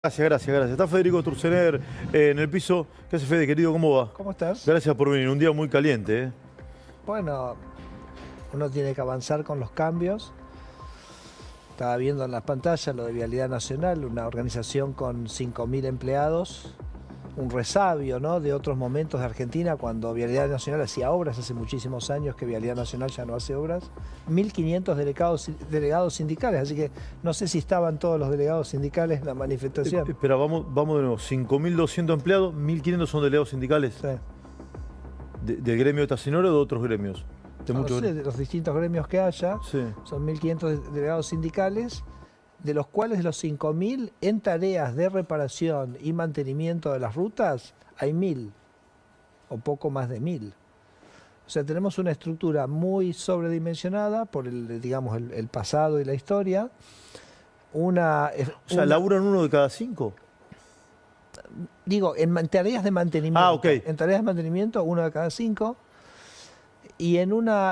Gracias. Está Federico Turcener en el piso. ¿Qué hace, Fede, querido? ¿Cómo va? ¿Cómo estás? Gracias por venir. Un día muy caliente, ¿eh? Bueno, uno tiene que avanzar con los cambios. Estaba viendo en las pantallas lo de Vialidad Nacional, una organización con 5.000 empleados, un resabio, ¿no?, de otros momentos de Argentina cuando Vialidad Nacional hacía obras, hace muchísimos años que Vialidad Nacional ya no hace obras. 1.500 delegados sindicales, así que no sé si estaban todos los delegados sindicales en la manifestación. Espera, vamos de nuevo. 5.200 empleados, 1.500 son delegados sindicales. Sí. ¿Del gremio de Tacinoro o de otros gremios? No sé, de los distintos gremios que haya, Sí. son 1.500 delegados sindicales, de los cuales de los 5.000 en tareas de reparación y mantenimiento de las rutas hay 1.000 o poco más de 1.000. O sea, tenemos una estructura muy sobredimensionada por el pasado y la historia. O sea, ¿laburan uno de cada 5? Digo, en tareas de mantenimiento. Ah, ok. En tareas de mantenimiento, uno de cada 5. Y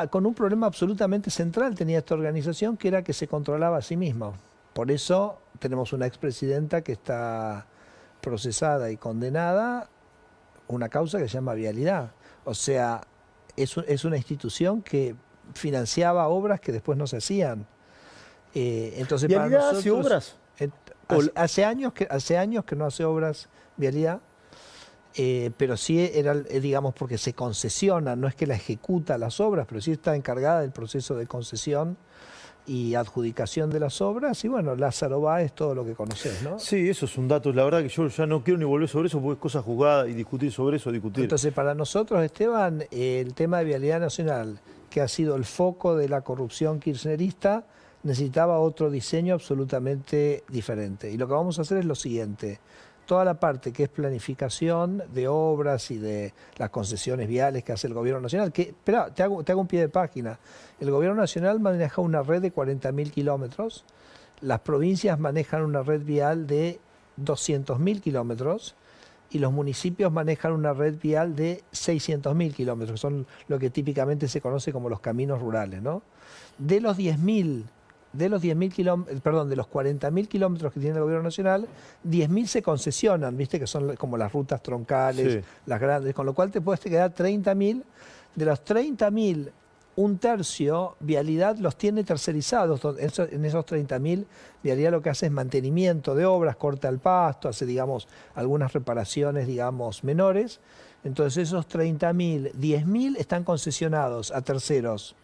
con un problema absolutamente central tenía esta organización, que era que se controlaba a sí misma. Por eso tenemos una expresidenta que está procesada y condenada, una causa que se llama Vialidad. O sea, es una institución que financiaba obras que después no se hacían. Entonces, para ¿Vialidad nosotros, hace obras? hace años que no hace obras Vialidad. Pero sí era, digamos, porque se concesiona, no es que la ejecuta las obras, pero sí está encargada del proceso de concesión y adjudicación de las obras. Y bueno, Lázaro Báez, todo lo que conoces, ¿no? Sí, eso es un dato. La verdad que yo ya no quiero ni volver sobre eso porque es cosa jugada y discutir sobre eso, discutir. Entonces, para nosotros, Esteban, el tema de Vialidad Nacional, que ha sido el foco de la corrupción kirchnerista, necesitaba otro diseño absolutamente diferente. Y lo que vamos a hacer es lo siguiente: toda la parte que es planificación de obras y de las concesiones viales que hace el Gobierno Nacional, que, espera, te hago un pie de página. El Gobierno Nacional maneja una red de 40.000 kilómetros, las provincias manejan una red vial de 200.000 kilómetros y los municipios manejan una red vial de 600.000 kilómetros, que son lo que típicamente se conoce como los caminos rurales, ¿no? De los 40.000 kilómetros que tiene el Gobierno Nacional, 10.000 se concesionan, viste, que son como las rutas troncales, Sí. las grandes, con lo cual te puedes quedar 30.000. De los 30.000, un tercio, Vialidad los tiene tercerizados. En esos 30.000, Vialidad lo que hace es mantenimiento de obras, corta el pasto, hace, digamos, algunas reparaciones, digamos, menores. Entonces esos 30.000, 10.000 están concesionados a terceros,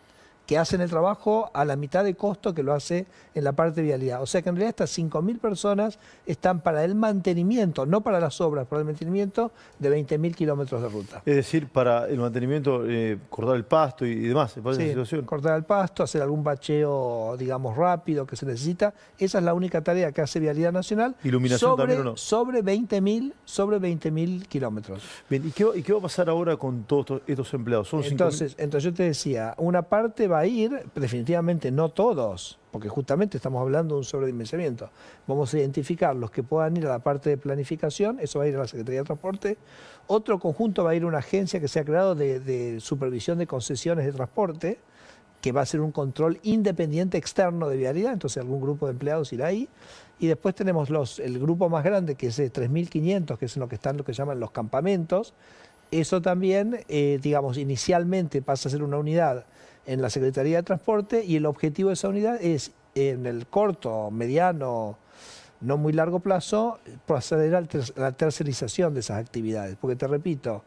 que hacen el trabajo a la mitad de costo que lo hace en la parte de Vialidad. O sea que en realidad estas 5.000 personas están para el mantenimiento, no para las obras, para el mantenimiento de 20.000 kilómetros de ruta. Es decir, para el mantenimiento, cortar el pasto y demás, ¿para esa Sí, situación? cortar el pasto, hacer algún bacheo, digamos, rápido que se necesita. Esa es la única tarea que hace Vialidad Nacional. ¿Iluminación también o no? Sobre 20.000 kilómetros. Bien, ¿y qué va a pasar ahora con todos estos empleados? Son 5.000. Entonces yo te decía, una parte va a ir, definitivamente no todos, porque justamente estamos hablando de un sobredimensionamiento. Vamos a identificar los que puedan ir a la parte de planificación, eso va a ir a la Secretaría de Transporte. Otro conjunto va a ir a una agencia que se ha creado de supervisión de concesiones de transporte, que va a ser un control independiente externo de Vialidad, entonces algún grupo de empleados irá ahí. Y después tenemos el grupo más grande, que es de 3.500, que es en lo que están lo que llaman los campamentos. Eso también, digamos, inicialmente pasa a ser una unidad en la Secretaría de Transporte, y el objetivo de esa unidad es, en el corto, mediano, no muy largo plazo, proceder a la tercerización de esas actividades. Porque te repito,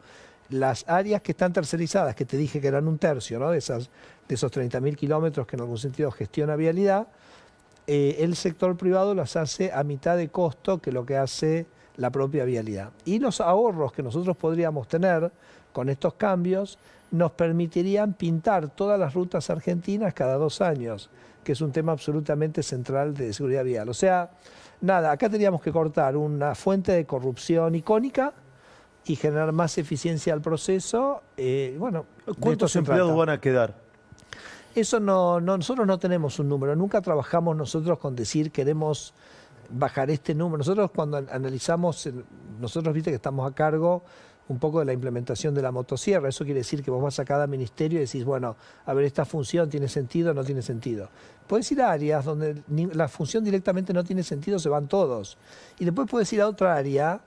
las áreas que están tercerizadas, que te dije que eran un tercio, ¿no?, de esos 30.000 kilómetros que en algún sentido gestiona Vialidad, el sector privado las hace a mitad de costo que lo que hace la propia Vialidad. Y los ahorros que nosotros podríamos tener con estos cambios nos permitirían pintar todas las rutas argentinas cada 2 años, que es un tema absolutamente central de seguridad vial. O sea, nada, acá teníamos que cortar una fuente de corrupción icónica y generar más eficiencia al proceso. Bueno, ¿Cuántos empleados van a quedar? Eso nosotros no tenemos un número, nunca trabajamos nosotros con decir queremos bajar este número. Nosotros cuando analizamos, nosotros viste que estamos a cargo un poco de la implementación de la motosierra. Eso quiere decir que vos vas a cada ministerio y decís, bueno, a ver, esta función tiene sentido o no tiene sentido. Puedes ir a áreas donde la función directamente no tiene sentido, se van todos. Y después puedes ir a otra área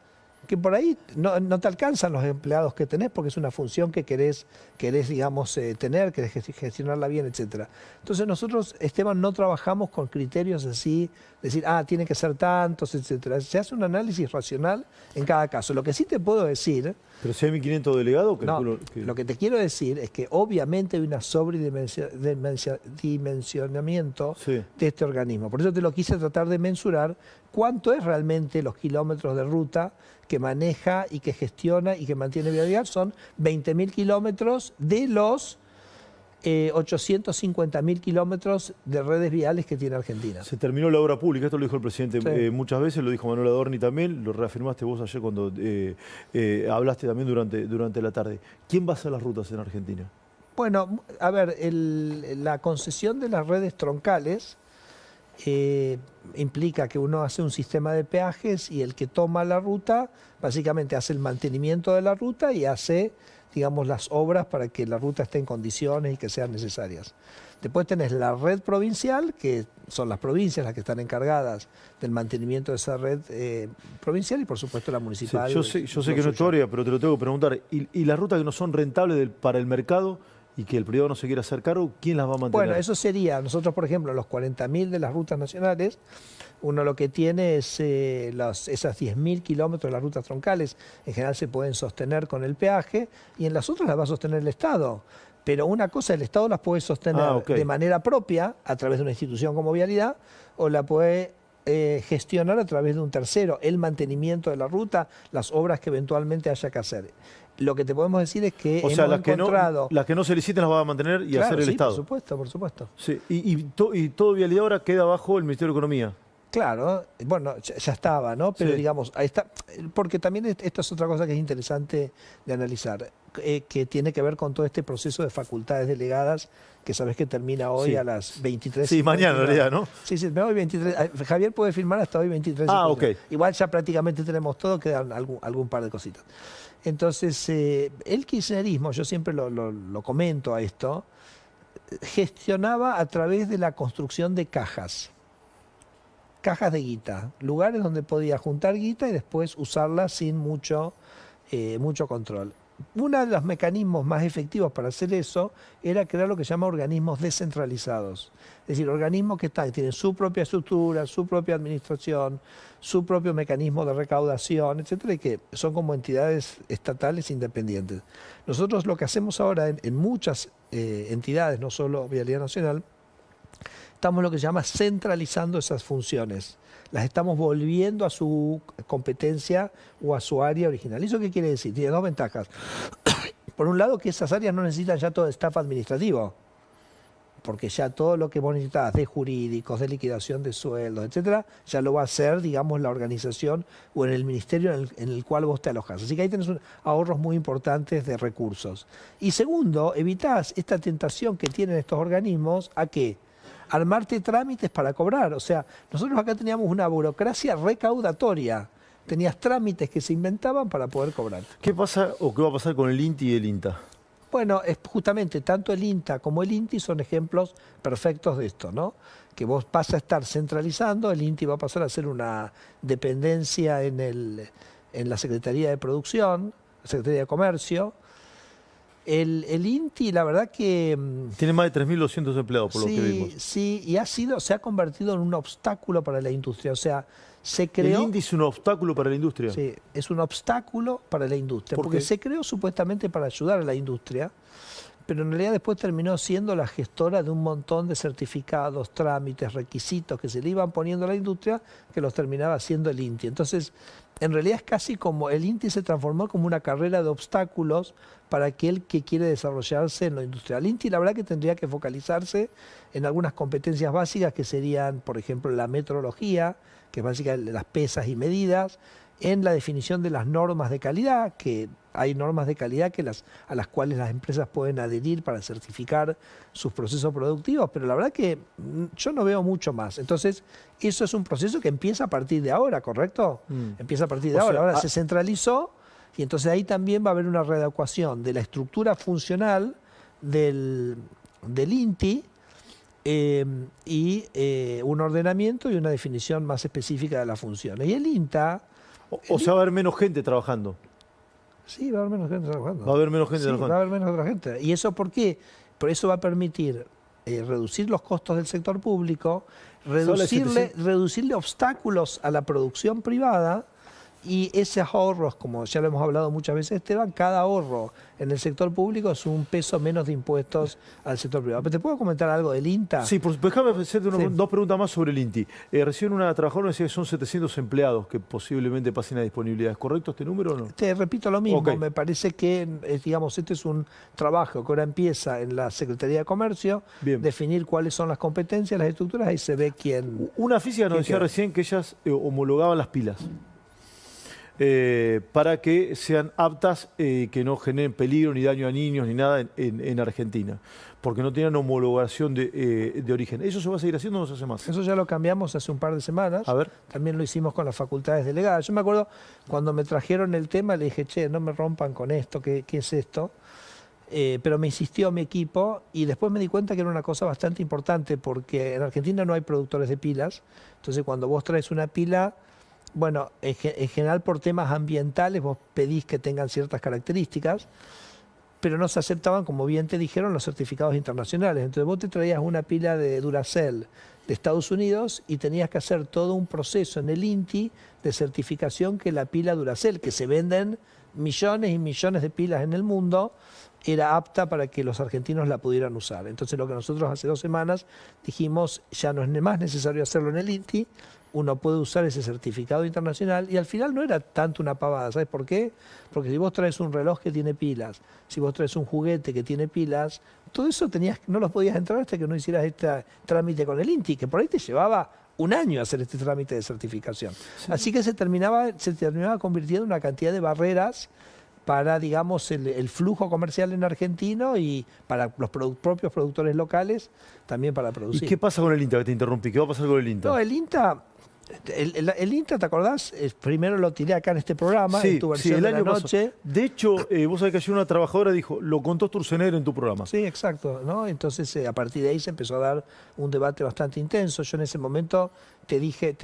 que por ahí no te alcanzan los empleados que tenés porque es una función que querés digamos, tener, querés gestionarla bien, etcétera. Entonces nosotros, Esteban, no trabajamos con criterios así, decir, tiene que ser tantos, etcétera. Se hace un análisis racional en cada caso. Lo que sí te puedo decir... Pero si hay 1.500 delegados... No, lo que te quiero decir es que obviamente hay una sobredimensionamiento de este organismo. Por eso te lo quise tratar de mensurar cuánto es realmente los kilómetros de ruta que maneja y que gestiona y que mantiene vialidad. Son 20.000 kilómetros de los 850.000 kilómetros de redes viales que tiene Argentina. Se terminó la obra pública, esto lo dijo el presidente muchas veces, lo dijo Manuel Adorni también, lo reafirmaste vos ayer cuando hablaste también durante la tarde. ¿Quién va a hacer las rutas en Argentina? Bueno, a ver, la concesión de las redes troncales implica que uno hace un sistema de peajes y el que toma la ruta básicamente hace el mantenimiento de la ruta y hace, digamos, las obras para que la ruta esté en condiciones y que sean necesarias. Después tenés la red provincial, que son las provincias las que están encargadas del mantenimiento de esa red provincial y por supuesto la municipal. Sí, yo sé que no es tu área, pero te lo tengo que preguntar. ¿Y las rutas que no son rentables para el mercado y que el privado no se quiera hacer cargo, quién las va a mantener? Bueno, eso sería, nosotros por ejemplo, los 40.000 de las rutas nacionales, uno lo que tiene es esas 10.000 kilómetros de las rutas troncales, en general se pueden sostener con el peaje y en las otras las va a sostener el Estado. Pero una cosa, el Estado las puede sostener de manera propia, a través de una institución como Vialidad, o la puede gestionar a través de un tercero, el mantenimiento de la ruta, las obras que eventualmente haya que hacer. Lo que te podemos decir es que hemos encontrado... las que no se liciten las va a mantener y hacer el Estado. Por supuesto, por supuesto. Sí. Y todo Vialidad ahora queda bajo el Ministerio de Economía. Claro, bueno, ya estaba, ¿no? Pero digamos, ahí está, porque también esto es otra cosa que es interesante de analizar, que tiene que ver con todo este proceso de facultades delegadas, que sabes que termina hoy a las 23. Sí, mañana en realidad, ¿no? Sí, hoy 23. Javier puede firmar hasta hoy 23. Igual ya prácticamente tenemos todo, quedan algún par de cositas. Entonces, el kirchnerismo, yo siempre lo comento a esto, gestionaba a través de la construcción de cajas de guita, lugares donde podía juntar guita y después usarla sin mucho control. Uno de los mecanismos más efectivos para hacer eso era crear lo que se llama organismos descentralizados. Es decir, organismos que tienen su propia estructura, su propia administración, su propio mecanismo de recaudación, etcétera, y que son como entidades estatales independientes. Nosotros lo que hacemos ahora en muchas entidades, no solo Vialidad Nacional, estamos lo que se llama centralizando esas funciones. Las estamos volviendo a su competencia o a su área original. ¿Eso qué quiere decir? Tiene dos ventajas. Por un lado, que esas áreas no necesitan ya todo el staff administrativo, porque ya todo lo que vos necesitas de jurídicos, de liquidación de sueldos, etcétera, ya lo va a hacer, digamos, la organización o en el ministerio en el cual vos te alojás. Así que ahí tenés ahorros muy importantes de recursos. Y segundo, evitás esta tentación que tienen estos organismos a que armarte trámites para cobrar. O sea, nosotros acá teníamos una burocracia recaudatoria. Tenías trámites que se inventaban para poder cobrar. ¿Qué pasa o qué va a pasar con el INTI y el INTA? Bueno, justamente tanto el INTA como el INTI son ejemplos perfectos de esto, ¿no? Que vos vas a estar centralizando, el INTI va a pasar a ser una dependencia en la Secretaría de Producción, la Secretaría de Comercio. El INTI, la verdad que... Tiene más de 3.200 empleados, por lo que vimos. Sí, y se ha convertido en un obstáculo para la industria. O sea, se creó... ¿El INTI es un obstáculo para la industria? Sí, es un obstáculo para la industria. Porque se creó supuestamente para ayudar a la industria, pero en realidad después terminó siendo la gestora de un montón de certificados, trámites, requisitos que se le iban poniendo a la industria, que los terminaba haciendo el INTI. Entonces, en realidad es casi como el INTI se transformó como una carrera de obstáculos para aquel que quiere desarrollarse en lo industrial. El INTI la verdad que tendría que focalizarse en algunas competencias básicas que serían, por ejemplo, la metrología, que es básicamente las pesas y medidas, en la definición de las normas de calidad, que hay normas de calidad a las cuales las empresas pueden adherir para certificar sus procesos productivos, pero la verdad que yo no veo mucho más. Entonces, eso es un proceso que empieza a partir de ahora, ¿correcto? Empieza a partir de ahora. Ahora se centralizó Y entonces ahí también va a haber una readecuación de la estructura funcional del INTI y un ordenamiento y una definición más específica de las funciones. Y el INTA... O sea, va a haber menos gente trabajando. Sí, va a haber menos gente trabajando. Va a haber menos gente trabajando. Va a haber menos gente. ¿Y eso por qué? Por eso va a permitir reducir los costos del sector público, reducirle obstáculos a la producción privada, y esos ahorros, como ya lo hemos hablado muchas veces, Esteban, cada ahorro en el sector público es un peso menos de impuestos al sector privado. ¿Pero te puedo comentar algo del INTA? Sí, pues déjame hacerte dos preguntas más sobre el INTI. Recién una trabajadora decía que son 700 empleados que posiblemente pasen a disponibilidad. ¿Es correcto este número o no? Te repito lo mismo. Okay. Me parece que, digamos, este es un trabajo que ahora empieza en la Secretaría de Comercio, definir cuáles son las competencias, las estructuras, ahí se ve quién... Una física nos decía recién que ellas homologaban las pilas. Para que sean aptas, que no generen peligro ni daño a niños ni nada en Argentina, porque no tienen homologación de origen. ¿Eso se va a seguir haciendo o no se hace más? Eso ya lo cambiamos hace un par de semanas. A ver. También lo hicimos con las facultades delegadas. Yo me acuerdo cuando me trajeron el tema, le dije, che, no me rompan con esto, ¿qué es esto? Pero me insistió mi equipo y después me di cuenta que era una cosa bastante importante, porque en Argentina no hay productores de pilas. Entonces cuando vos traes una pila... Bueno, en general por temas ambientales vos pedís que tengan ciertas características, pero no se aceptaban, como bien te dijeron, los certificados internacionales. Entonces vos te traías una pila de Duracell de Estados Unidos y tenías que hacer todo un proceso en el INTI de certificación que la pila Duracell, que se venden millones y millones de pilas en el mundo, era apta para que los argentinos la pudieran usar. Entonces lo que nosotros hace 2 semanas dijimos, ya no es más necesario hacerlo en el INTI, uno puede usar ese certificado internacional, y al final no era tanto una pavada. ¿Sabes por qué? Porque si vos traes un reloj que tiene pilas, si vos traes un juguete que tiene pilas, todo eso no los podías entrar hasta que no hicieras este trámite con el INTI, que por ahí te llevaba un año hacer este trámite de certificación. Sí. Así que se terminaba convirtiendo en una cantidad de barreras para, digamos, el flujo comercial en argentino y para los propios productores locales también para producir. ¿Y qué pasa con el INTA, que te interrumpí? ¿Qué va a pasar con el INTA? No, el INTA... El INTA, ¿te acordás? Primero lo tiré acá en este programa, en tu versión de la noche. De hecho, vos sabés que ayer una trabajadora dijo, lo contó Sturzenegger en tu programa. Sí, exacto, ¿no? Entonces, a partir de ahí se empezó a dar un debate bastante intenso. Yo en ese momento te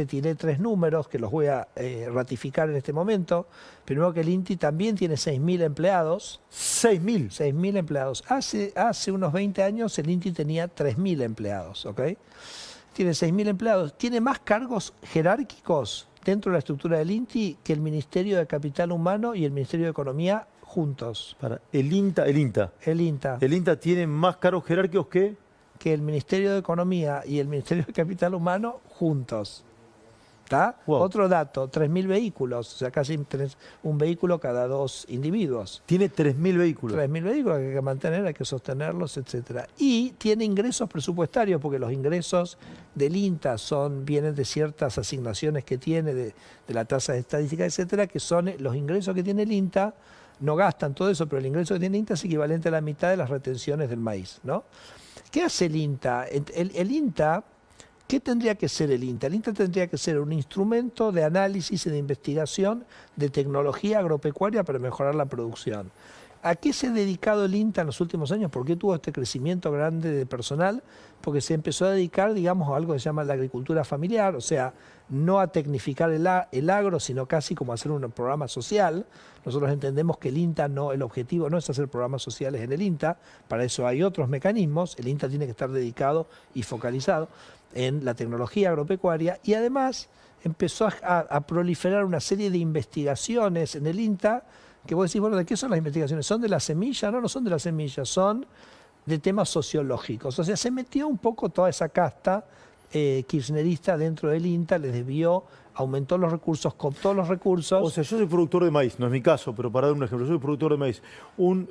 tiré 3 números que los voy a ratificar en este momento. Primero, que el INTI también tiene 6.000 empleados. ¿6.000? 6.000 empleados. Hace unos 20 años el INTI tenía 3.000 empleados, ¿ok? Tiene 6.000 empleados, tiene más cargos jerárquicos dentro de la estructura del INTI que el Ministerio de Capital Humano y el Ministerio de Economía juntos. El INTA. El INTA tiene más cargos jerárquicos que el Ministerio de Economía y el Ministerio de Capital Humano juntos. ¿Está? Wow. Otro dato, 3.000 vehículos, o sea, casi tenés un vehículo cada 2 individuos. Tiene 3.000 vehículos. 3.000 vehículos que hay que mantener, hay que sostenerlos, etcétera. Y tiene ingresos presupuestarios, porque los ingresos del INTA vienen de ciertas asignaciones que tiene, de la tasa de estadística, etcétera, que son los ingresos que tiene el INTA. No gastan todo eso, pero el ingreso que tiene el INTA es equivalente a la mitad de las retenciones del maíz, ¿no? ¿Qué hace el INTA? El INTA... ¿Qué tendría que ser el INTA? El INTA tendría que ser un instrumento de análisis y de investigación de tecnología agropecuaria para mejorar la producción. ¿A qué se ha dedicado el INTA en los últimos años? ¿Por qué tuvo este crecimiento grande de personal? Porque se empezó a dedicar, digamos, a algo que se llama la agricultura familiar, o sea, no a tecnificar el agro, sino casi como hacer un programa social. Nosotros entendemos que el INTA el objetivo no es hacer programas sociales en el INTA, para eso hay otros mecanismos. El INTA tiene que estar dedicado y focalizado en la tecnología agropecuaria, y además empezó a proliferar una serie de investigaciones en el INTA que vos decís, bueno, ¿de qué son las investigaciones? ¿Son de la semilla? No, no son de la semilla, son de temas sociológicos. O sea, se metió un poco toda esa casta kirchnerista dentro del INTA, les debió, aumentó los recursos, cooptó los recursos. O sea, yo soy productor de maíz, no es mi caso, pero para dar un ejemplo, yo soy productor de maíz. Un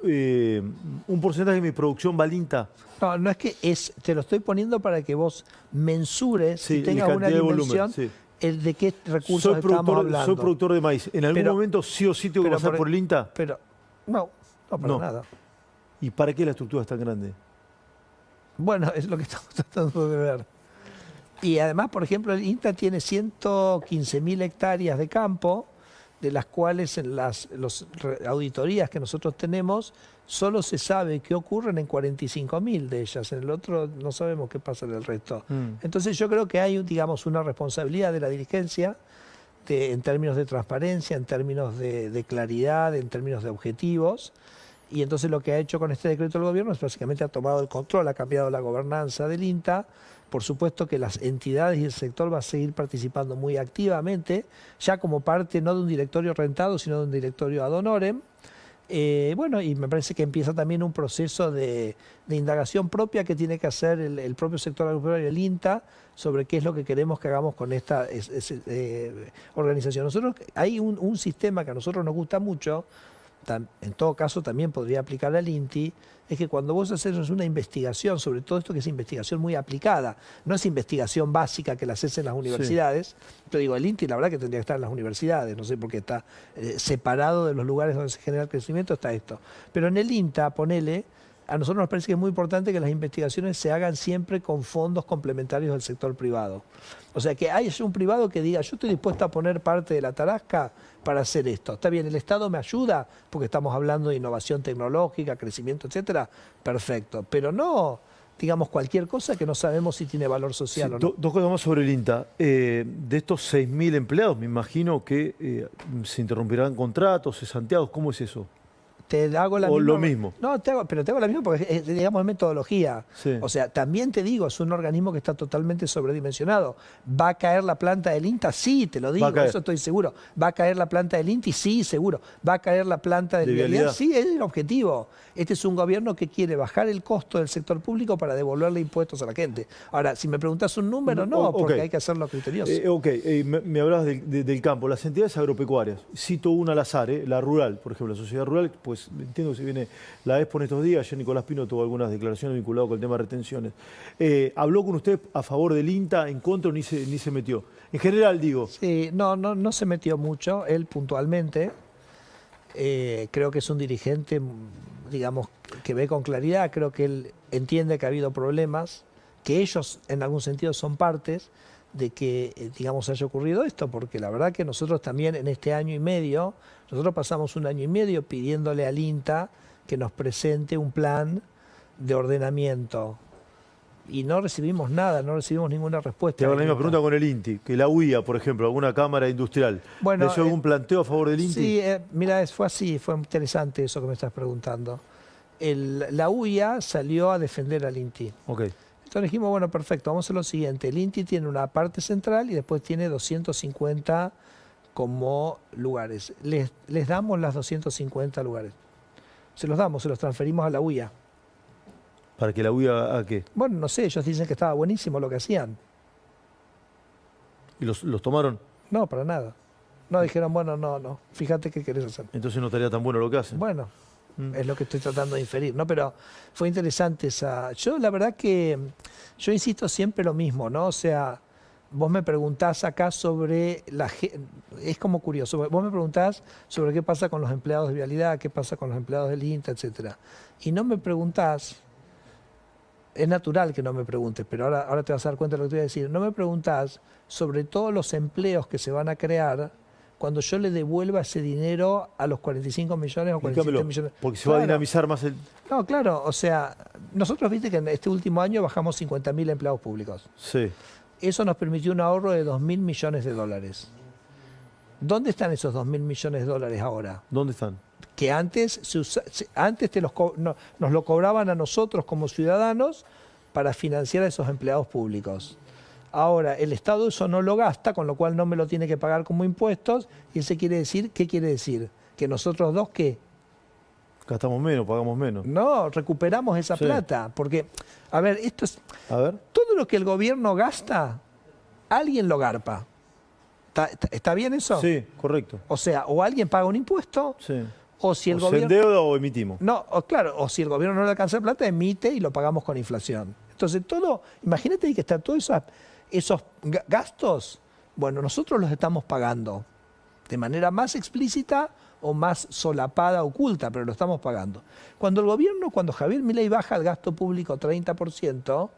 porcentaje de mi producción va al INTA. No, no es que te lo estoy poniendo para que vos mensures y tengas una dimensión. El de qué recursos estamos hablando. Soy productor de maíz. ¿En algún momento sí o sí tengo que pasar por el INTA? No para nada. ¿Y para qué la estructura es tan grande? Bueno, es lo que estamos tratando de ver. Y además, por ejemplo, el INTA tiene 115.000 hectáreas de campo, de las cuales en las auditorías que nosotros tenemos solo se sabe qué ocurren en 45.000 de ellas, en el otro no sabemos qué pasa en el resto. Entonces yo creo que hay, digamos, una responsabilidad de la dirigencia en términos de transparencia, en términos de claridad, en términos de objetivos. Y entonces lo que ha hecho con este decreto del gobierno es básicamente ha tomado el control, ha cambiado la gobernanza del INTA. Por supuesto que las entidades y el sector va a seguir participando muy activamente, ya como parte no de un directorio rentado, sino de un directorio ad honorem. Bueno, y me parece que empieza también un proceso de indagación propia que tiene que hacer el propio sector agropecuario y el INTA sobre qué es lo que queremos que hagamos con esta organización. Nosotros hay un sistema que a nosotros nos gusta mucho, en todo caso también podría aplicar al INTI, es que cuando vos haces una investigación, sobre todo esto que es investigación muy aplicada, no es investigación básica que la haces en las universidades, sí. Yo digo, el INTI la verdad que tendría que estar en las universidades, no sé por qué está separado de los lugares donde se genera el crecimiento, está esto. Pero en el INTA, ponele, a nosotros nos parece que es muy importante que las investigaciones se hagan siempre con fondos complementarios del sector privado. O sea, que haya un privado que diga, yo estoy dispuesto a poner parte de la tarasca para hacer esto. Está bien, el Estado me ayuda, porque estamos hablando de innovación tecnológica, crecimiento, etcétera. Perfecto. Pero no, digamos, cualquier cosa que no sabemos si tiene valor social o no. Dos cosas más sobre el INTA. De estos 6.000 empleados, me imagino que se interrumpirán contratos, cesanteados. ¿Cómo es eso? Te hago la o misma, lo mismo. No, pero te hago la misma porque es, digamos, es metodología. Sí. O sea, también te digo, es un organismo que está totalmente sobredimensionado. ¿Va a caer la planta del INTA? Sí, te lo digo, eso estoy seguro. ¿Va a caer la planta del INTI? Sí, seguro. ¿Va a caer la planta del Vialidad? Sí, es el objetivo. Este es un gobierno que quiere bajar el costo del sector público para devolverle impuestos a la gente. Ahora, si me preguntas un número, no, porque hay que hacerlo criterioso. Me hablabas del campo. Las entidades agropecuarias, cito una al azar, la rural, por ejemplo, la sociedad rural, pues entiendo que se viene la Expo en estos días. Ayer Nicolás Pino tuvo algunas declaraciones vinculadas con el tema de retenciones. ¿Habló con usted a favor del INTA, en contra, ni se metió? En general, digo. Sí, no se metió mucho, él puntualmente. Creo que es un dirigente, digamos, que ve con claridad. Creo que él entiende que ha habido problemas, que ellos en algún sentido son partes de que, digamos, haya ocurrido esto, porque la verdad que nosotros también en este año y medio, nosotros pasamos un año y medio pidiéndole al INTA que nos presente un plan de ordenamiento y no recibimos nada, no recibimos ninguna respuesta. Te hago la misma pregunta con el INTI, que la UIA, por ejemplo, alguna cámara industrial. Bueno, ¿le hizo algún planteo a favor del INTI? Sí, mira, fue así, fue interesante eso que me estás preguntando. La UIA salió a defender al INTI. Okay. Entonces dijimos, bueno, perfecto, vamos a hacer lo siguiente. El INTI tiene una parte central y después tiene 250 como lugares. Les damos las 250 lugares. Se los damos, se los transferimos a la UIA. ¿Para que la UIA haga qué? Bueno, no sé, ellos dicen que estaba buenísimo lo que hacían. ¿Y los tomaron? No, para nada. No, dijeron, bueno, no, fíjate qué querés hacer. Entonces no estaría tan bueno lo que hacen. Bueno, es lo que estoy tratando de inferir, ¿no? Pero fue interesante esa... Yo la verdad que, yo insisto siempre lo mismo, ¿no? O sea, vos me preguntás acá sobre la... Es como curioso, vos me preguntás sobre qué pasa con los empleados de Vialidad, qué pasa con los empleados del INTA, etcétera. Y no me preguntás... Es natural que no me preguntes, pero ahora te vas a dar cuenta de lo que te voy a decir. No me preguntás sobre todos los empleos que se van a crear cuando yo le devuelva ese dinero a los 45 millones o 47 millones. Porque se va a dinamizar más el... No, claro, o sea, nosotros viste que en este último año bajamos 50.000 empleados públicos. Sí. Eso nos permitió un ahorro de 2.000 millones de dólares. ¿Dónde están esos 2.000 millones de dólares ahora? ¿Dónde están? Que antes nos lo cobraban a nosotros como ciudadanos para financiar a esos empleados públicos. Ahora, el Estado eso no lo gasta, con lo cual no me lo tiene que pagar como impuestos, y ese quiere decir, ¿qué quiere decir? Que nosotros dos, ¿qué? Gastamos menos, pagamos menos. No, recuperamos esa plata, porque, a ver, esto es... A ver. Todo lo que el gobierno gasta, alguien lo garpa. ¿Está bien eso? Sí, correcto. O sea, o alguien paga un impuesto... Sí. O si el gobierno... ¿se endeuda o emitimos? No, claro, o si el gobierno no le alcanza plata, emite y lo pagamos con inflación. Entonces, imagínate que están todos esos gastos, bueno, nosotros los estamos pagando de manera más explícita o más solapada, oculta, pero lo estamos pagando. Cuando Javier Milei baja el gasto público 30%,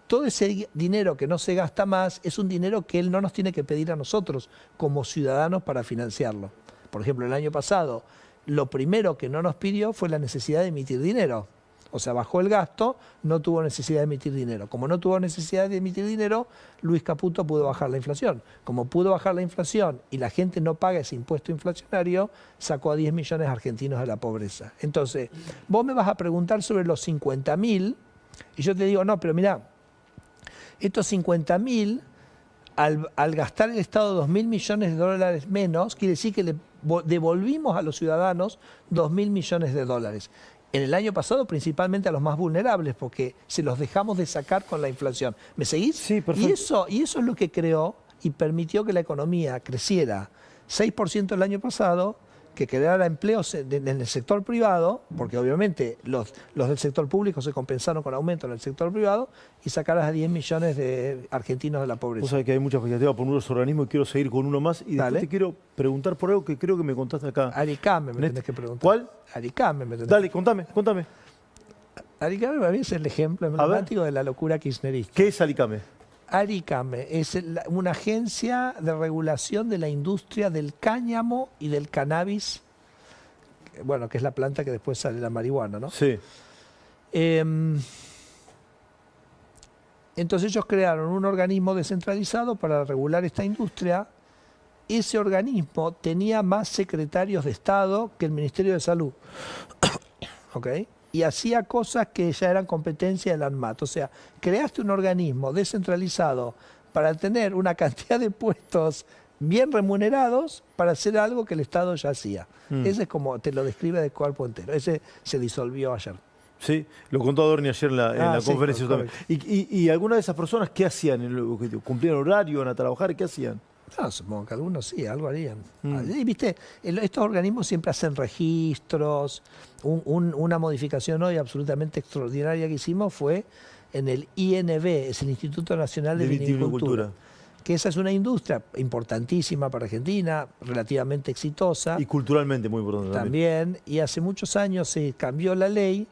todo ese dinero que no se gasta más es un dinero que él no nos tiene que pedir a nosotros como ciudadanos para financiarlo. Por ejemplo, el año pasado, lo primero que no nos pidió fue la necesidad de emitir dinero. O sea, bajó el gasto, no tuvo necesidad de emitir dinero. Como no tuvo necesidad de emitir dinero, Luis Caputo pudo bajar la inflación. Como pudo bajar la inflación y la gente no paga ese impuesto inflacionario, sacó a 10 millones de argentinos de la pobreza. Entonces, vos me vas a preguntar sobre los 50.000 y yo te digo, no, pero mirá, estos 50.000, al gastar el Estado 2.000 millones de dólares menos, quiere decir que le devolvimos a los ciudadanos 2.000 millones de dólares. En el año pasado, principalmente a los más vulnerables, porque se los dejamos de sacar con la inflación. ¿Me seguís? Sí, perfecto. Y eso es lo que creó y permitió que la economía creciera 6% el año pasado, que creara empleos en el sector privado, porque obviamente los del sector público se compensaron con aumento en el sector privado, y sacaras a 10 millones de argentinos de la pobreza. Vos sabés que hay mucha expectativa por nuevos organismos y quiero seguir con uno más. Y después te quiero preguntar por algo que creo que me contaste acá. Aricame me tenés que preguntar. ¿Cuál? Aricame me tenés. Dale, contame. Aricame para mí es el ejemplo emblemático de la locura kirchnerista. ¿Qué es Alicame? Aricame es una agencia de regulación de la industria del cáñamo y del cannabis, bueno, que es la planta que después sale la marihuana, ¿no? Sí. Entonces ellos crearon un organismo descentralizado para regular esta industria. Ese organismo tenía más secretarios de Estado que el Ministerio de Salud. ¿Ok? Y hacía cosas que ya eran competencia del ANMAT. O sea, creaste un organismo descentralizado para tener una cantidad de puestos bien remunerados para hacer algo que el Estado ya hacía. Ese es como te lo describe de cuerpo entero. Ese se disolvió ayer. Sí, lo contó Adorni ayer en la conferencia también. ¿Y algunas de esas personas qué hacían? ¿Cumplían horario, iban a trabajar? ¿Qué hacían? No, supongo que algunos sí, algo harían. Y viste, estos organismos siempre hacen registros. Una modificación hoy absolutamente extraordinaria que hicimos fue en el INV, es el Instituto Nacional de Viticultura. Que esa es una industria importantísima para Argentina, relativamente exitosa. Y culturalmente muy importante también. Y hace muchos años se cambió la ley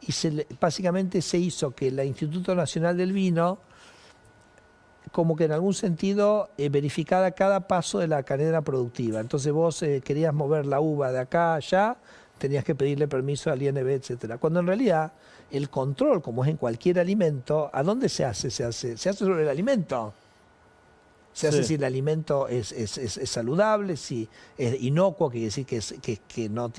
y básicamente se hizo que el Instituto Nacional del Vino, como que en algún sentido verificara cada paso de la cadena productiva. Entonces vos querías mover la uva de acá a allá, tenías que pedirle permiso al INV, etcétera. Cuando en realidad el control, como es en cualquier alimento, ¿a dónde se hace? Se hace sobre el alimento. Se hace si el alimento es saludable, si es inocuo, que quiere decir que no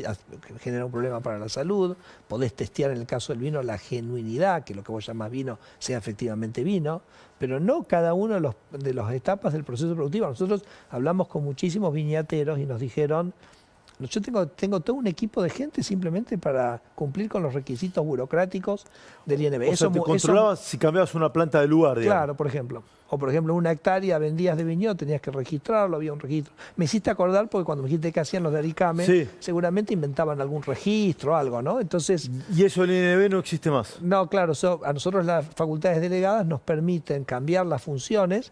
genera un problema para la salud. Podés testear en el caso del vino la genuinidad, que lo que vos llamás vino sea efectivamente vino, pero no cada uno de las etapas del proceso productivo. Nosotros hablamos con muchísimos viñateros y nos dijeron, yo tengo todo un equipo de gente simplemente para cumplir con los requisitos burocráticos del INV. O sea, te controlabas si cambiabas una planta de lugar, digamos. Claro, por ejemplo. O por ejemplo, 1 hectárea vendías de viñedo, tenías que registrarlo, había un registro. Me hiciste acordar porque cuando me dijiste que hacían los de Aricame, seguramente inventaban algún registro o algo, ¿no? Entonces, ¿y eso el INV no existe más? No, claro, a nosotros las facultades delegadas nos permiten cambiar las funciones.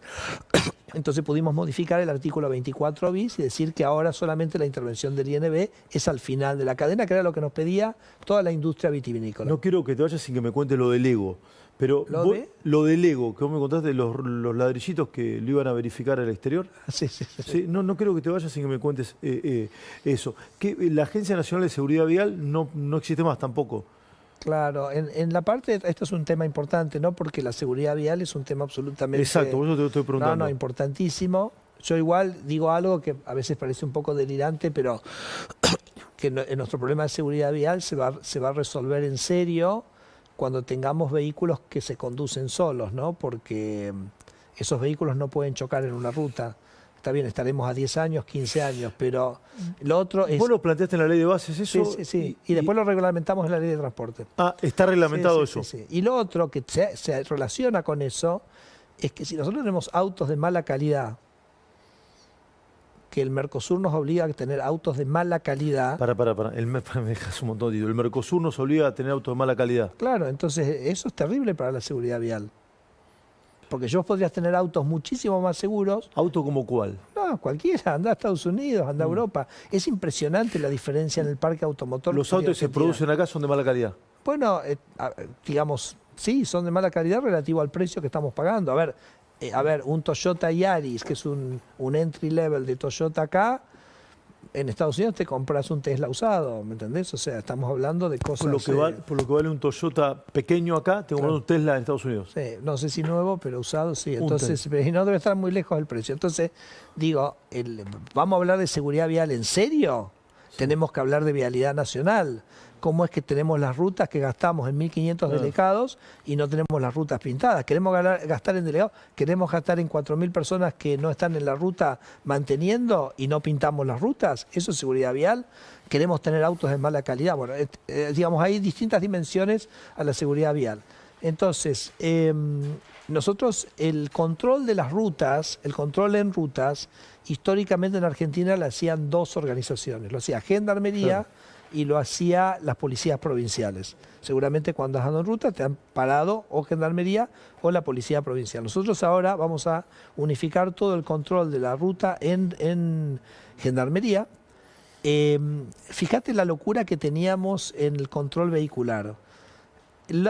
Entonces pudimos modificar el artículo 24 bis y decir que ahora solamente la intervención del INV es al final de la cadena, que era lo que nos pedía toda la industria vitivinícola. No quiero que te vayas sin que me cuentes lo del Ego, pero lo del Ego, que vos me contaste, los ladrillitos que lo iban a verificar al exterior. Sí. No quiero que te vayas sin que me cuentes eso. Que la Agencia Nacional de Seguridad Vial no existe más tampoco. Claro, en la parte, esto es un tema importante, ¿no? Porque la seguridad vial es un tema absolutamente... Exacto, por eso te lo estoy preguntando. No, importantísimo. Yo igual digo algo que a veces parece un poco delirante, pero que nuestro problema de seguridad vial se va a resolver en serio cuando tengamos vehículos que se conducen solos, ¿no? Porque esos vehículos no pueden chocar en una ruta. Está bien, estaremos a 10 años, 15 años, pero lo otro es... ¿Vos lo planteaste en la ley de bases eso? Sí. Y después lo reglamentamos en la ley de transporte. Ah, está reglamentado eso. Sí. Y lo otro que se relaciona con eso es que si nosotros tenemos autos de mala calidad, que el Mercosur nos obliga a tener autos de mala calidad... Me dejas un montón de títulos. El Mercosur nos obliga a tener autos de mala calidad. Claro, entonces eso es terrible para la seguridad vial. Porque yo podrías tener autos muchísimo más seguros. ¿Auto como cuál? No, cualquiera. Anda a Estados Unidos, anda a Europa. Es impresionante la diferencia en el parque automotor. ¿Los autos que se producen acá son de mala calidad? Bueno, digamos, sí, son de mala calidad relativo al precio que estamos pagando. A ver, un Toyota Yaris, que es un entry level de Toyota acá, en Estados Unidos te compras un Tesla usado, ¿me entendés? O sea, estamos hablando de cosas... Por lo que vale un Toyota pequeño acá, te compras un Tesla en Estados Unidos. Sí, no sé si nuevo, pero usado sí. Entonces, pero no debe estar muy lejos del precio. Entonces, digo, ¿vamos a hablar de seguridad vial en serio? Sí. Tenemos que hablar de vialidad nacional. ¿Cómo es que tenemos las rutas que gastamos en 1.500 delegados y no tenemos las rutas pintadas? ¿Queremos gastar en delegados? ¿Queremos gastar en 4.000 personas que no están en la ruta manteniendo y no pintamos las rutas? ¿Eso es seguridad vial? ¿Queremos tener autos de mala calidad? Bueno, digamos, hay distintas dimensiones a la seguridad vial. Entonces, nosotros el control de las rutas, el control en rutas, históricamente en Argentina lo hacían dos organizaciones. Lo hacía Gendarmería y lo hacía las policías provinciales. Seguramente cuando has andado en ruta te han parado o Gendarmería o la policía provincial. Nosotros ahora vamos a unificar todo el control de la ruta en Gendarmería. Fíjate la locura que teníamos en el control vehicular. En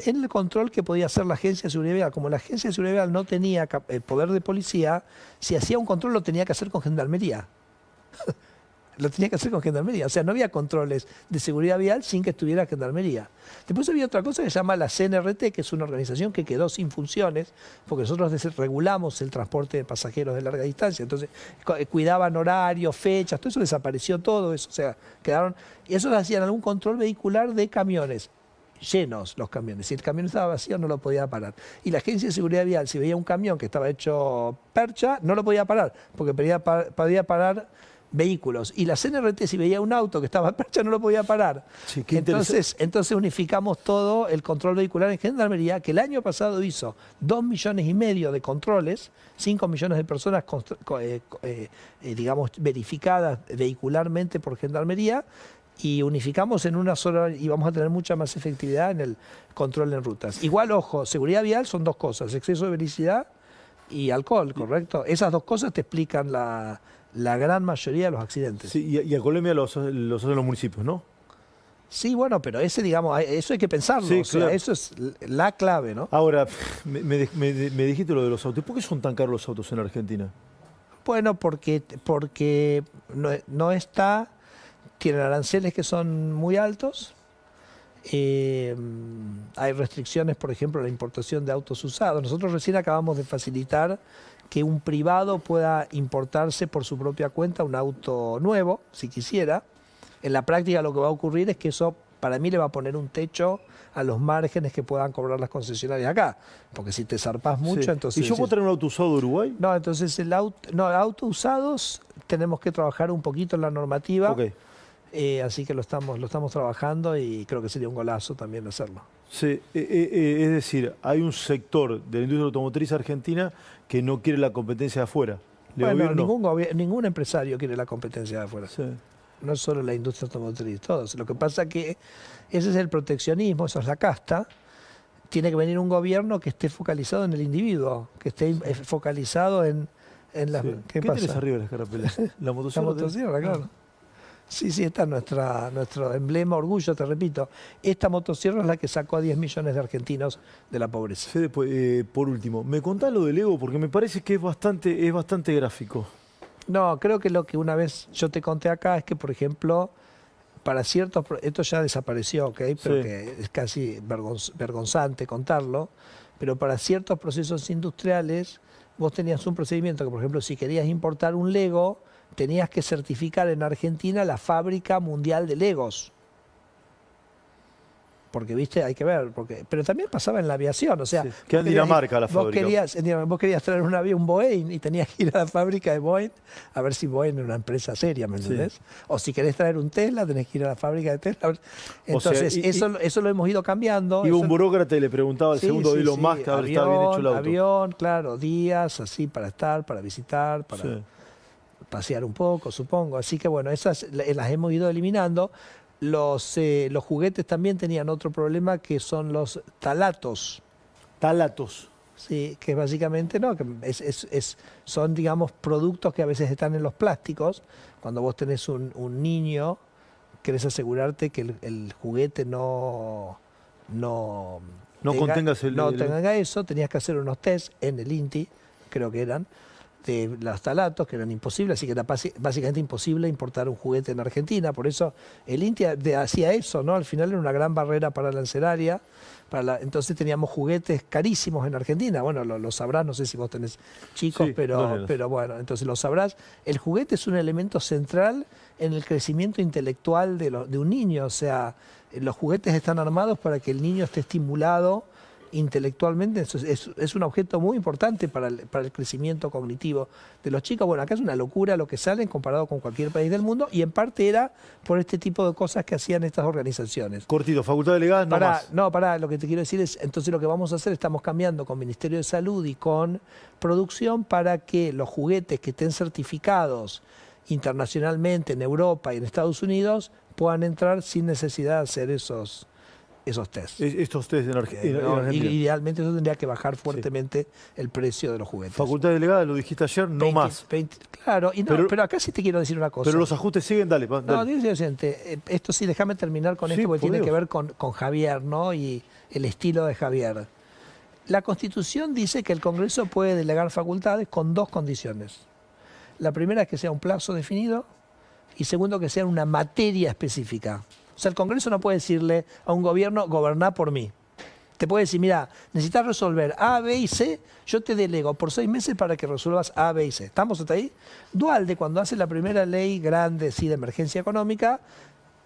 el control que podía hacer la Agencia de Seguridad Vial, como la Agencia de Seguridad Vial no tenía poder de policía, si hacía un control lo tenía que hacer con Gendarmería. Lo tenía que hacer con Gendarmería. O sea, no había controles de seguridad vial sin que estuviera Gendarmería. Después había otra cosa que se llama la CNRT, que es una organización que quedó sin funciones, porque nosotros regulamos el transporte de pasajeros de larga distancia. Entonces, cuidaban horarios, fechas, todo eso desapareció todo eso. O sea, quedaron... Y esos hacían algún control vehicular de camiones. Llenos los camiones. Si el camión estaba vacío no lo podía parar. Y la Agencia de Seguridad Vial, si veía un camión que estaba hecho percha, no lo podía parar, porque podía parar vehículos. Y la CNRT, si veía un auto que estaba percha, no lo podía parar. Sí, entonces unificamos todo el control vehicular en Gendarmería, que el año pasado hizo 2,5 millones de controles, 5 millones de personas digamos, verificadas vehicularmente por Gendarmería, y unificamos en una sola, y vamos a tener mucha más efectividad en el control en rutas. Igual, ojo, seguridad vial son dos cosas: exceso de velocidad y alcohol, ¿correcto? Esas dos cosas te explican la gran mayoría de los accidentes. Sí, y alcoholemia los hacen los municipios, ¿no? Sí, bueno, pero ese, digamos, eso hay que pensarlo. Sí, o sea, claro. Eso es la clave, ¿no? Ahora, me dijiste lo de los autos. ¿Por qué son tan caros los autos en Argentina? Bueno, porque no está... Tienen aranceles que son muy altos. Hay restricciones, por ejemplo, a la importación de autos usados. Nosotros recién acabamos de facilitar que un privado pueda importarse por su propia cuenta un auto nuevo, si quisiera. En la práctica lo que va a ocurrir es que eso, para mí, le va a poner un techo a los márgenes que puedan cobrar las concesionarias acá. Porque si te zarpás mucho, entonces... ¿Y yo puedo tener un auto usado de Uruguay? No, entonces autos usados tenemos que trabajar un poquito en la normativa. Okay. Así que lo estamos trabajando y creo que sería un golazo también hacerlo. Sí, es decir, hay un sector de la industria automotriz argentina que no quiere la competencia de afuera. Bueno, ningún empresario quiere la competencia de afuera. Sí. No es solo la industria automotriz, todos. Lo que pasa es que ese es el proteccionismo, eso es la casta. Tiene que venir un gobierno que esté focalizado en el individuo, que esté focalizado en la... Sí. ¿Qué pasa? ¿Tienes arriba de la escarapela? La motosierra. La motosierra, claro. Sí, esta es nuestro emblema, orgullo, te repito. Esta motosierra es la que sacó a 10 millones de argentinos de la pobreza. Fede, por último, ¿me contás lo del ego? Porque me parece que es bastante gráfico. No, creo que lo que una vez yo te conté acá es que, por ejemplo, para ciertos... Esto ya desapareció, ¿ok? Pero que es casi vergonzante contarlo. Pero para ciertos procesos industriales, vos tenías un procedimiento que, por ejemplo, si querías importar un Lego, tenías que certificar en Argentina la fábrica mundial de Legos. Porque, viste, hay que ver. Pero también pasaba en la aviación, o sea... Sí, queda en Dinamarca la fábrica. Vos querías traer un avión Boeing y tenías que ir a la fábrica de Boeing a ver si Boeing era una empresa seria, ¿me entendés? Sí. O si querés traer un Tesla, tenés que ir a la fábrica de Tesla. Entonces, eso lo hemos ido cambiando. Iba un burócrata y le preguntaba al segundo Elon Musk a ver si estaba bien hecho el auto. Avión, claro, días así para estar, para visitar, para... Sí. Pasear un poco, supongo. Así que bueno, esas las hemos ido eliminando. Los juguetes también tenían otro problema, que son los talatos. ¿Talatos? Sí, que básicamente no, que son, digamos, productos que a veces están en los plásticos. Cuando vos tenés un niño, querés asegurarte que el juguete no tenga eso, tenías que hacer unos test en el INTI, creo que eran, de los talatos, que eran imposibles, así que era básicamente imposible importar un juguete en Argentina. Por eso el INTA hacía eso, ¿no? Al final era una gran barrera para la arancelaria. Entonces teníamos juguetes carísimos en Argentina. Bueno, lo sabrás, no sé si vos tenés chicos, Sí, pero bueno, entonces lo sabrás. El juguete es un elemento central en el crecimiento intelectual de un niño. O sea, los juguetes están armados para que el niño esté estimulado intelectualmente. Es un objeto muy importante para el crecimiento cognitivo de los chicos. Bueno, acá es una locura lo que salen comparado con cualquier país del mundo, y en parte era por este tipo de cosas que hacían estas organizaciones. Cortito, facultad delegada, no más. No, pará, lo que te quiero decir es, entonces lo que vamos a hacer, estamos cambiando con Ministerio de Salud y con Producción para que los juguetes que estén certificados internacionalmente en Europa y en Estados Unidos puedan entrar sin necesidad de hacer esos test. Estos test en Argentina. Idealmente eso tendría que bajar fuertemente el precio de los juguetes. Facultad delegada, lo dijiste ayer, no más. Claro, pero acá sí te quiero decir una cosa. Pero los ajustes siguen, dale. No, esto sí, déjame terminar con esto, porque tiene que ver con Javier, ¿no? Y el estilo de Javier. La Constitución dice que el Congreso puede delegar facultades con dos condiciones. La primera es que sea un plazo definido, y segundo, que sea una materia específica. O sea, el Congreso no puede decirle a un gobierno, goberná por mí. Te puede decir, mira, necesitas resolver A, B y C, yo te delego por 6 meses para que resuelvas A, B y C. ¿Estamos hasta ahí? Duhalde, cuando hace la primera ley grande, sí, de emergencia económica,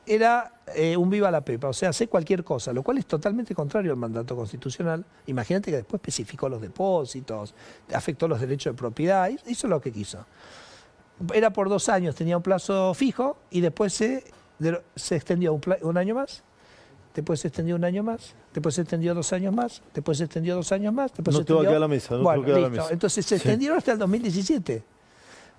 era un viva la pepa, o sea, hace cualquier cosa, lo cual es totalmente contrario al mandato constitucional. Imagínate que después especificó los depósitos, afectó los derechos de propiedad, hizo lo que quiso. Era por 2 años, tenía un plazo fijo, y después se extendió un año más, después se extendió un año más, después se extendió 2 años más, después se extendió 2 años más, después no se te va a extendió... quedar la mesa, no bueno, te va a quedar listo. la mesa. Entonces se extendieron hasta el 2017.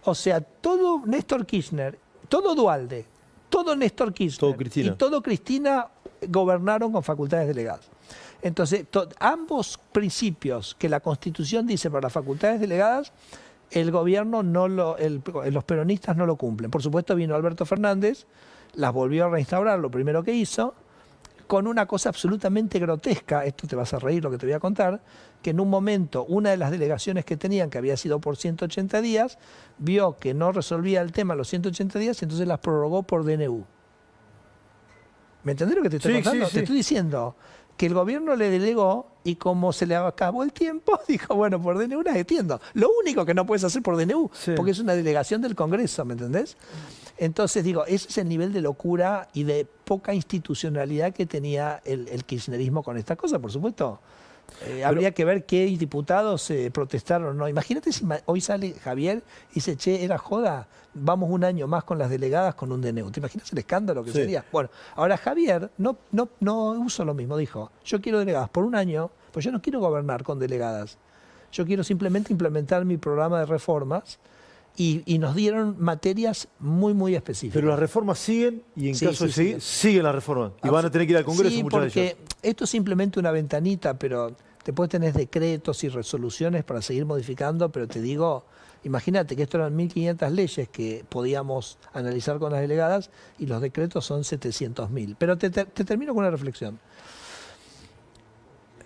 O sea, todo Néstor Kirchner, todo Duhalde, todo Néstor Kirchner todo Cristina. y todo Cristina gobernaron con facultades delegadas. Entonces, ambos principios que la Constitución dice para las facultades delegadas, el gobierno los peronistas no lo cumplen. Por supuesto, vino Alberto Fernández, las volvió a reinstaurar, lo primero que hizo, con una cosa absolutamente grotesca. Esto te vas a reír lo que te voy a contar, que en un momento una de las delegaciones que tenían, que había sido por 180 días, vio que no resolvía el tema los 180 días, entonces las prorrogó por DNU. ¿Me entendés lo que te estoy contando? Sí. Te estoy diciendo que el gobierno le delegó, y como se le acabó el tiempo, dijo, bueno, por DNU las extiendo. Lo único que no puedes hacer por DNU, porque es una delegación del Congreso, ¿me entendés? Entonces, digo, ese es el nivel de locura y de poca institucionalidad que tenía el kirchnerismo con esta cosa, por supuesto. Habría que ver qué diputados protestaron o no. Imagínate si hoy sale Javier y dice, che, era joda, vamos un año más con las delegadas con un DNU. ¿Te imaginas el escándalo que sería? Bueno, ahora Javier no usó lo mismo, dijo, yo quiero delegadas por un año, pues yo no quiero gobernar con delegadas. Yo quiero simplemente implementar mi programa de reformas. Y nos dieron materias muy, muy específicas. Pero las reformas siguen, y en caso de seguir, siguen las reformas. Y van a tener que ir al Congreso muchas de ellas. Porque esto es simplemente una ventanita, pero después tenés decretos y resoluciones para seguir modificando, pero te digo, imagínate que esto eran 1.500 leyes que podíamos analizar con las delegadas, y los decretos son 700.000. Pero te termino con una reflexión.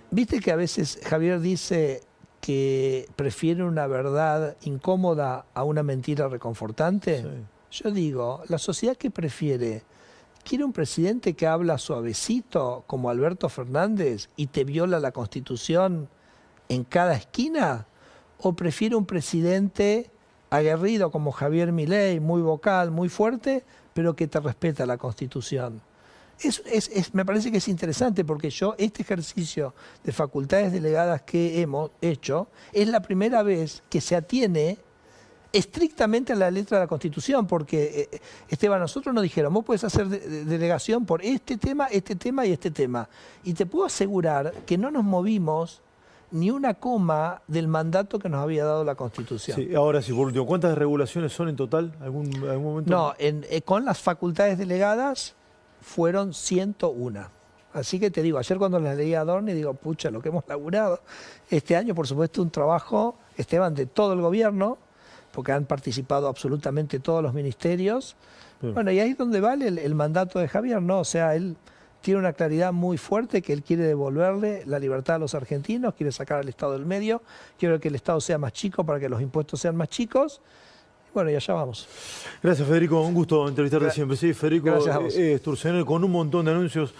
¿Viste que a veces Javier dice que prefiere una verdad incómoda a una mentira reconfortante? Sí. Yo digo, la sociedad que prefiere, ¿quiere un presidente que habla suavecito como Alberto Fernández y te viola la Constitución en cada esquina? ¿O prefiere un presidente aguerrido como Javier Milei, muy vocal, muy fuerte, pero que te respeta la Constitución? Me parece que es interesante, porque este ejercicio de facultades delegadas que hemos hecho es la primera vez que se atiene estrictamente a la letra de la Constitución, porque, Esteban, nosotros nos dijeron, vos podés hacer delegación por este tema y este tema. Y te puedo asegurar que no nos movimos ni una coma del mandato que nos había dado la Constitución. Sí, ahora sí, por último, ¿cuántas regulaciones son en total? ¿Algún momento? No, con las facultades delegadas fueron 101. Así que te digo, ayer cuando las leí a Adorni, digo, pucha, lo que hemos laburado. Este año, por supuesto, un trabajo, Esteban, de todo el gobierno, porque han participado absolutamente todos los ministerios. Bueno, y ahí es donde vale el mandato de Javier, ¿no? O sea, él tiene una claridad muy fuerte que él quiere devolverle la libertad a los argentinos, quiere sacar al Estado del medio, quiere que el Estado sea más chico para que los impuestos sean más chicos. Bueno, y allá vamos. Gracias, Federico. Un gusto entrevistarte siempre. Sí, Federico Gracias a vos. Sturzenegger con un montón de anuncios.